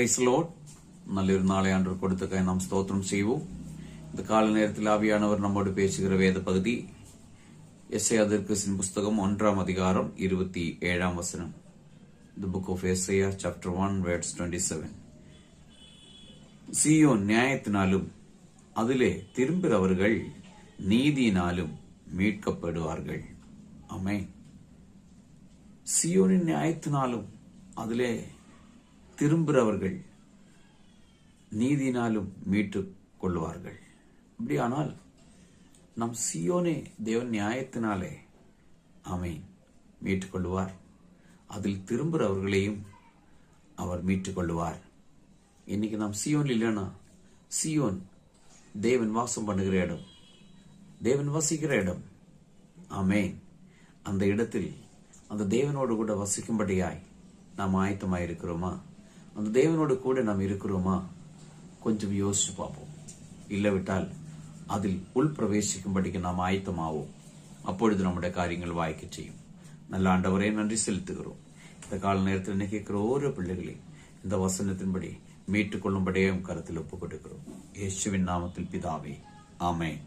Price Lord. നല്ലൊരു നാളെ under കൊടുത്തക്കായി നാം സ്തോത്രം ചെയ്യുவோம். இந்த கால நேரத்தில் ஆவியானவர் நம்மோடு பேசுகிற வேத பகுதி எஸ்ஐயா தீர்க்கதரிசியின் புஸ்தகம் 1 அதிகாரம் 27 வசனம். The book of Isaiah chapter 1 verse 27. சீயோன் நியாயத்தினாலும் அதிலே திரும்புகிறவர்கள் நீதியினாலும் மீட்கப்படுவார்கள். ஆமென். சீயோனின் நியாயத்தினாலும் அதிலே திரும்புகிறவர்கள் நீதியினாலும் மீட்டுக் கொள்வார்கள். அப்படியானால் நம் சியோனே தேவன் நியாயத்தினாலே ஆமென் மீட்டுக் கொள்வார். அதில் திரும்புகிறவர்களையும் அவர் மீட்டுக் கொள்வார். இன்னைக்கு நாம் சியோன் இல்லைன்னா, சியோன் தேவன் வாசம் பண்ணுகிற இடம், தேவன் வசிக்கிற இடம். ஆமென். அந்த இடத்தில் அந்த தேவனோடு கூட வசிக்கும்படியாய் நாம் ஆயத்தமாய் இருக்கிறோமா? அந்த தேவனோடு கூட நாம் இருக்கிறோமா? கொஞ்சம் யோசிச்சு பார்ப்போம். இல்லவிட்டால் அதில் உள் பிரவேசிக்கும்படிக்கு நாம் ஆயத்தமாவோம். அப்பொழுது நம்முடைய காரியங்கள் வாய்க்க செய்யும். நல்ல ஆண்டவரே, நன்றி செலுத்துகிறோம். இந்த கால நேரத்தில் என்ன கேட்கிற ஓரோ பிள்ளைகளையும் இந்த வசனத்தின்படி மீட்டுக் கொள்ளும்படியே கருத்தில் ஒப்புக் கொடுக்கிறோம். இயேசுவின் நாமத்தில் பிதாவே, ஆமென்.